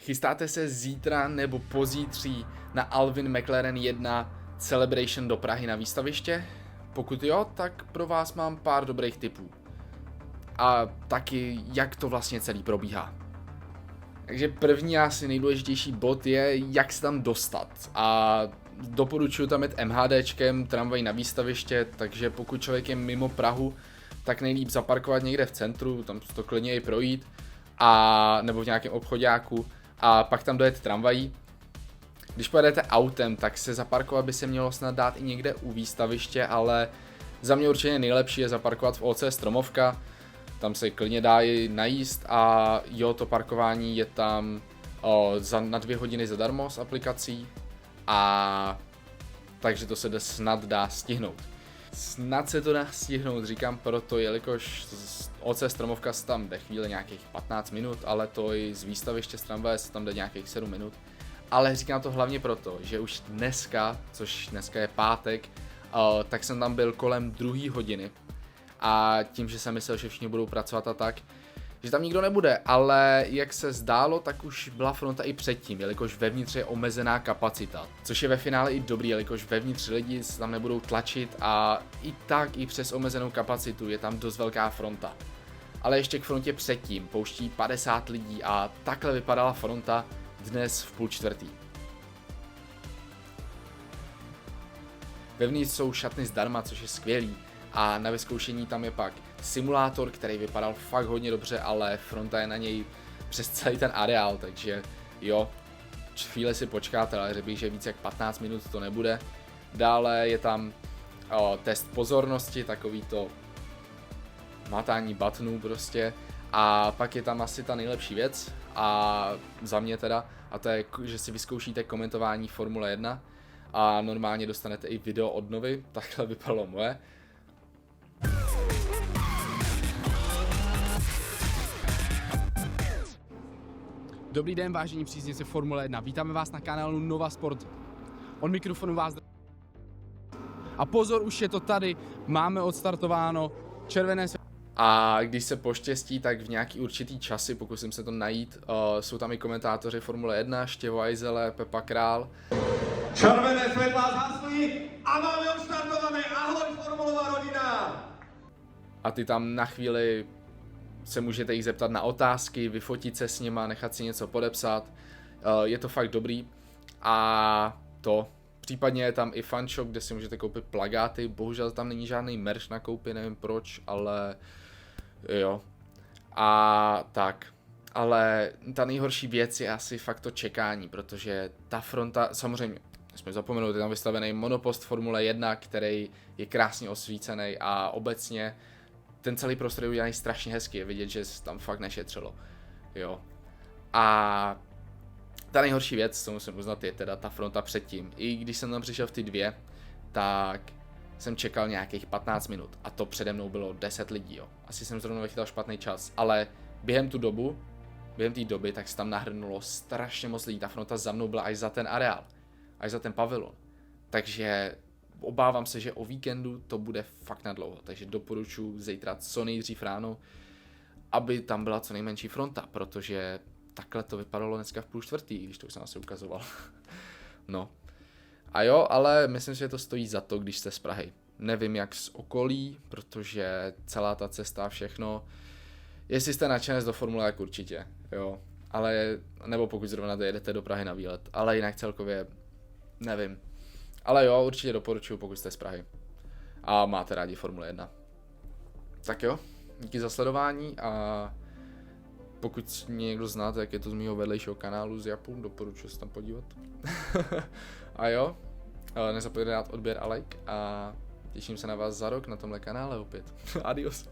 Chystáte se zítra nebo pozítří na Alvin McLaren 1 Celebration do Prahy na výstaviště? Pokud jo, tak pro vás mám pár dobrých tipů. A taky, jak to vlastně celý probíhá. Takže první asi nejdůležitější bod je, jak se tam dostat. A doporučuji tam jet MHDčkem, tramvaj na výstaviště, takže pokud člověk je mimo Prahu, tak nejlíp zaparkovat někde v centru, tam to klidně i projít, a nebo v nějakém obchodáku, a pak tam dojet tramvají. Když pojedete autem, tak se zaparkovat by se mělo snad dát i někde u výstaviště, ale za mě určitě nejlepší je zaparkovat v OC Stromovka. Tam se klidně dá i najíst a jo, to parkování je tam na 2 hodiny zadarmo s aplikací, a takže to se snad dá stihnout. Snad se to dá stihnout, říkám proto, jelikož z OC Stromovka se tam jde chvíli nějakých 15 minut, ale to i z výstaviště z tramvaje se tam jde nějakých 7 minut. Ale říkám to hlavně proto, že už dneska, což dneska je pátek, tak jsem tam byl kolem 2 hodiny. A tím, že jsem myslel, že všichni budou pracovat a tak, že tam nikdo nebude, ale jak se zdálo, tak už byla fronta i předtím, jelikož vevnitř je omezená kapacita. Což je ve finále i dobrý, jelikož vevnitř lidi se tam nebudou tlačit a i tak i přes omezenou kapacitu je tam dost velká fronta. Ale ještě k frontě předtím pouští 50 lidí a takhle vypadala fronta dnes v 3:30. Vevnitř jsou šatny zdarma, což je skvělý. A na vyzkoušení tam je pak simulátor, který vypadal fakt hodně dobře, ale fronta je na něj přes celý ten areál, takže jo, chvíli si počkáte, ale řekl bych, že víc jak 15 minut to nebude. Dále je tam test pozornosti, takový to matání buttonů prostě, a pak je tam asi ta nejlepší věc, a za mě teda, a to je, že si vyzkoušíte komentování Formule 1 a normálně dostanete i video od novy, takhle vypadalo moje. Dobrý den, vážení příznivci Formule 1, vítáme vás na kanálu Nova Sport. Od mikrofonu vás a pozor, už je to tady, máme odstartováno červené světlo. A když se poštěstí, tak v nějaký určitý časy, pokusím se to najít, jsou tam i komentátoři Formule 1, Štěvo Ajzele, Pepa Král. Červené světla zhasly a máme odstartované, ahoj formulová rodina! A ty tam na chvíli se můžete jich zeptat na otázky, vyfotit se s nima, nechat si něco podepsat, je to fakt dobrý. A to, případně je tam i fanshop, kde si můžete koupit plagáty, bohužel tam není žádný merch na koupi, nevím proč, ale jo. A tak, ale ta nejhorší věc je asi fakt to čekání, protože ta fronta, samozřejmě, jsme zapomenout, je tam vystavený monopost Formule 1, který je krásně osvícený, a obecně ten celý prostor je udělaný strašně hezky, je vidět, že se tam fakt nešetřilo, jo. A ta nejhorší věc, co musím uznat, je teda ta fronta předtím. I když jsem tam přišel v ty 2, tak jsem čekal nějakých 15 minut a to přede mnou bylo 10 lidí, jo. Asi jsem zrovna vychytal špatný čas, ale během té doby, tak se tam nahrnulo strašně moc lidí. Ta fronta za mnou byla až za ten areál, až za ten pavilon. Takže obávám se, že o víkendu to bude fakt na dlouho, takže doporučuji zítra co nejdřív ráno, aby tam byla co nejmenší fronta, protože takhle to vypadalo dneska v 3:30, když to už jsem asi ukazoval. No. A jo, ale myslím si, že to stojí za to, když jste z Prahy. Nevím jak z okolí, protože celá ta cesta a všechno, jestli jste nadšenec do Formule, jak určitě, jo. Ale, nebo pokud zrovna jedete do Prahy na výlet, ale jinak celkově nevím. Ale jo, určitě doporučuji, pokud jste z Prahy a máte rádi Formule 1. Tak jo, díky za sledování, a pokud mě někdo znáte, jak je to z mýho vedlejšího kanálu z Japu, doporučuji se tam podívat. A jo, nezapomeňte dát odběr a like a těším se na vás za rok na tomhle kanále opět. Adios.